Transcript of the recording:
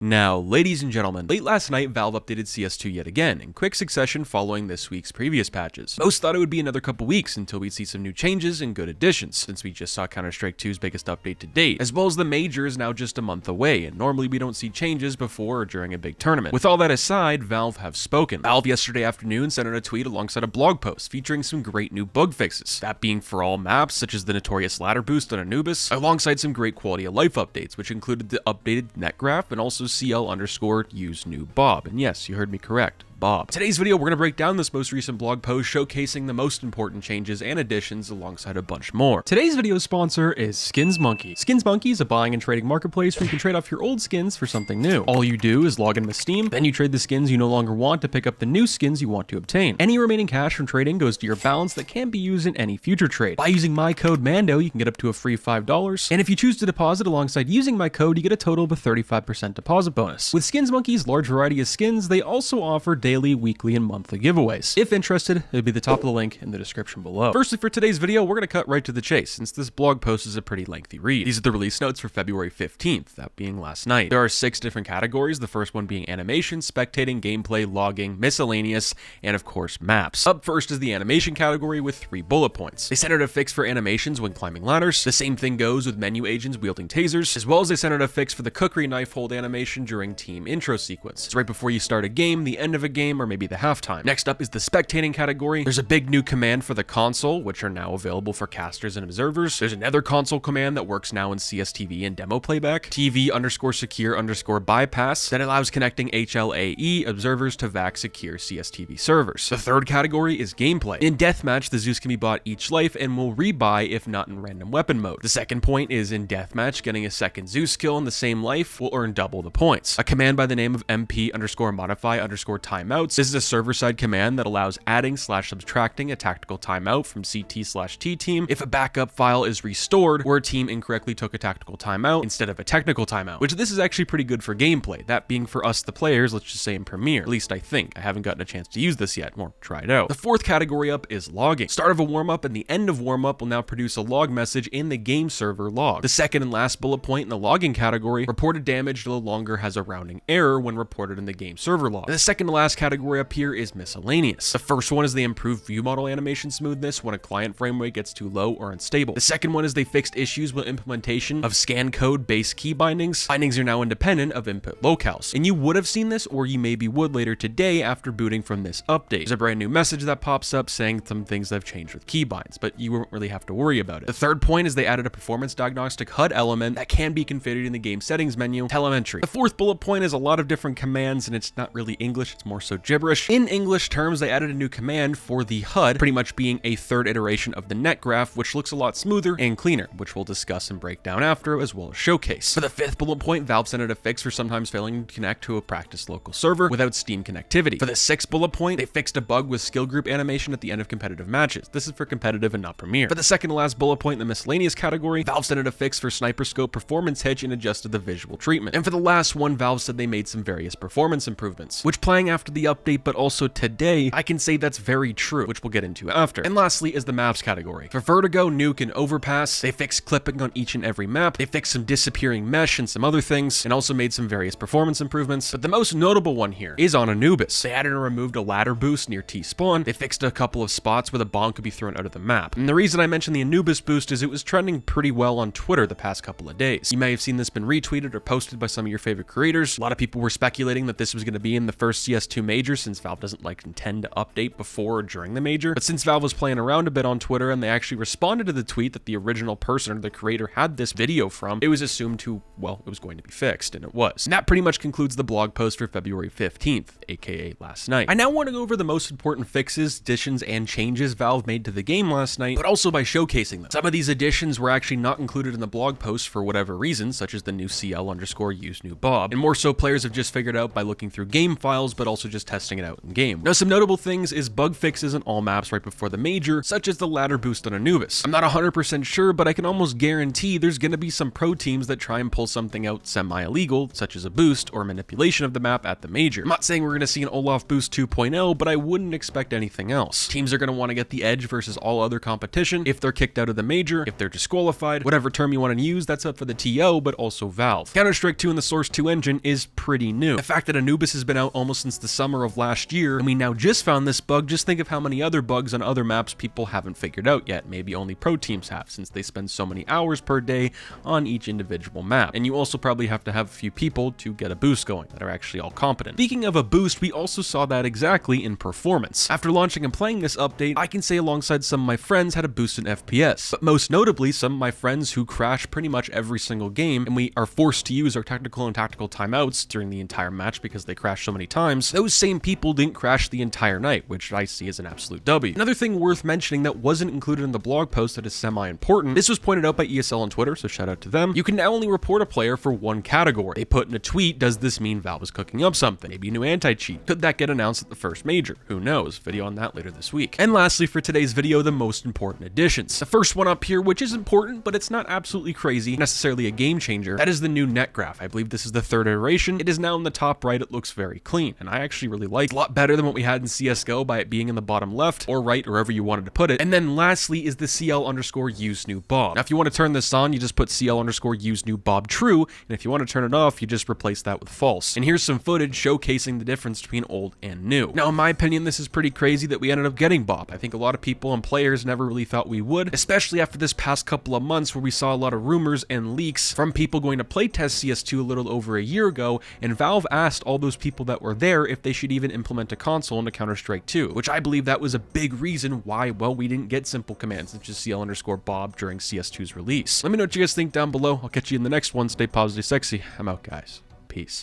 Now, ladies and gentlemen, late last night, Valve updated CS2 yet again, in quick succession following this week's previous patches. Most thought it would be another couple weeks until we'd see some new changes and good additions, since we just saw Counter-Strike 2's biggest update to date, as well as the major is now just a month away, and normally we don't see changes before or during a big tournament. With all that aside, Valve have spoken. Valve yesterday afternoon sent out a tweet alongside a blog post featuring some great new bug fixes, that being for all maps, such as the notorious ladder boost on Anubis, alongside some great quality of life updates, which included the updated NETGRAPH and also CL_use new Bob. And yes, you heard me correct. Bob. Today's video, we're going to break down this most recent blog post showcasing the most important changes and additions alongside a bunch more. Today's video sponsor is SkinsMonkey. SkinsMonkey is a buying and trading marketplace where you can trade off your old skins for something new. All you do is log in with Steam, then you trade the skins you no longer want to pick up the new skins you want to obtain. Any remaining cash from trading goes to your balance that can be used in any future trade. By using my code Mando, you can get up to a free $5, and if you choose to deposit alongside using my code, you get a total of a 35% deposit bonus. With SkinsMonkey's large variety of skins, they also offer daily, weekly, and monthly giveaways. If interested, it'll be the top of the link in the description below. Firstly, for today's video, we're going to cut right to the chase, since this blog post is a pretty lengthy read. These are the release notes for February 15th, that being last night. There are 6 different categories, the first one being animation, spectating, gameplay, logging, miscellaneous, and of course, maps. Up first is the animation category with 3 bullet points. They sent out a fix for animations when climbing ladders. The same thing goes with menu agents wielding tasers, as well as they sent out a fix for the cookery knife hold animation during team intro sequence. It's right before you start a game, the end of a game, or maybe the halftime. Next up is the spectating category. There's a big new command for the console, which are now available for casters and observers. There's another console command that works now in CSTV and demo playback, TV_secure_bypass, that allows connecting HLAE observers to VAC secure CSTV servers. The third category is gameplay. In deathmatch, the Zeus can be bought each life and will rebuy if not in random weapon mode. The second point is in deathmatch, getting a second Zeus kill in the same life will earn double the points. A command by the name of MP_modify_timeouts. This is a server-side command that allows adding/subtracting a tactical timeout from CT/T team if a backup file is restored or a team incorrectly took a tactical timeout instead of a technical timeout, which this is actually pretty good for gameplay, that being for us the players, let's just say in Premiere. At least I think. I haven't gotten a chance to use this yet, or try it out. The fourth category up is logging. Start of a warm-up and the end of warm-up will now produce a log message in the game server log. The second and last bullet point in the logging category, reported damage no longer has a rounding error when reported in the game server log. And the second to last category up here is miscellaneous. The first one is the improved view model animation smoothness when a client frame rate gets too low or unstable. The second one is they fixed issues with implementation of scan code based key bindings. Bindings are now independent of input locales. And you would have seen this, or you maybe would later today after booting from this update. There's a brand new message that pops up saying some things that have changed with keybinds, but you won't really have to worry about it. The third point is they added a performance diagnostic HUD element that can be configured in the game settings menu, telemetry. The fourth bullet point is a lot of different commands, and it's not really English, it's more so gibberish. In English terms, they added a new command for the HUD, pretty much being a third iteration of the NETGRAPH, which looks a lot smoother and cleaner, which we'll discuss and break down after, as well as showcase. For the fifth bullet point, Valve sent out a fix for sometimes failing to connect to a practice local server without Steam connectivity. For the sixth bullet point, they fixed a bug with skill group animation at the end of competitive matches. This is for competitive and not Premiere. For the second to last bullet point in the miscellaneous category, Valve sent out a fix for sniper scope performance hitch and adjusted the visual treatment. And for the last one, Valve said they made some various performance improvements, which playing after the update but also today, I can say that's very true, which we'll get into after. And lastly is the maps category. For Vertigo, Nuke, and Overpass, they fixed clipping on each and every map, they fixed some disappearing mesh and some other things, and also made some various performance improvements. But the most notable one here is on Anubis. They added and removed a ladder boost near T-spawn. They fixed a couple of spots where the bomb could be thrown out of the map. And the reason I mentioned the Anubis boost is it was trending pretty well on Twitter the past couple of days. You may have seen this been retweeted or posted by some of your favorite creators. A lot of people were speculating that this was going to be in the first CS2 major, since Valve doesn't intend to update before or during the major. But since Valve was playing around a bit on Twitter and they actually responded to the tweet that the original person or the creator had this video from, it was assumed to, well, it was going to be fixed, and it was. And that pretty much concludes the blog post for February 15th, aka last night. I now want to go over the most important fixes, additions, and changes Valve made to the game last night, but also by showcasing them. Some of these additions were actually not included in the blog post for whatever reason, such as the new CL_use new Bob, and more so players have just figured out by looking through game files, but also just testing it out in game. Now, some notable things is bug fixes in all maps right before the major, such as the ladder boost on Anubis. I'm not 100% sure, but I can almost guarantee there's gonna be some pro teams that try and pull something out semi-illegal, such as a boost or manipulation of the map at the major. I'm not saying we're gonna see an Olaf boost 2.0, but I wouldn't expect anything else. Teams are gonna want to get the edge versus all other competition if they're kicked out of the major, if they're disqualified, whatever term you want to use, that's up for the TO, but also Valve. Counter-Strike 2 in the Source 2 engine is pretty new. The fact that Anubis has been out almost since the summer of last year, and we now just found this bug, just think of how many other bugs on other maps people haven't figured out yet. Maybe only pro teams have, since they spend so many hours per day on each individual map. And you also probably have to have a few people to get a boost going that are actually all competent. Speaking of a boost, we also saw that exactly in performance. After launching and playing this update, I can say alongside some of my friends had a boost in FPS, but most notably some of my friends who crash pretty much every single game, and we are forced to use our technical and tactical timeouts during the entire match because they crash so many times, those same people didn't crash the entire night, which I see as an absolute W. Another thing worth mentioning that wasn't included in the blog post that is semi-important, this was pointed out by ESL on Twitter, so shout out to them. You can now only report a player for one category. They put in a tweet, does this mean Valve is cooking up something? Maybe a new anti-cheat? Could that get announced at the first major? Who knows? Video on that later this week. And lastly, for today's video, the most important additions. The first one up here, which is important, but it's not absolutely crazy, necessarily a game changer, that is the new NETGRAPH. I believe this is the third iteration. It is now in the top right. It looks very clean, and I actually really like it. A lot better than what we had in CSGO by it being in the bottom left or right, or wherever you wanted to put it. And then lastly is the CL_use new Bob. Now, if you want to turn this on, you just put CL_use new Bob true, and if you want to turn it off, you just replace that with false. And here's some footage showcasing the difference between old and new. Now, in my opinion, this is pretty crazy that we ended up getting Bob. I think a lot of people and players never really thought we would, especially after this past couple of months where we saw a lot of rumors and leaks from people going to playtest CS2 a little over a year ago, and Valve asked all those people that were there if they should even implement a console into Counter-Strike 2, which I believe that was a big reason why, well, we didn't get simple commands such as CL_Bob during CS2's release. Let me know what you guys think down below. I'll catch you in the next one. Stay positive, sexy. I'm out, guys. Peace.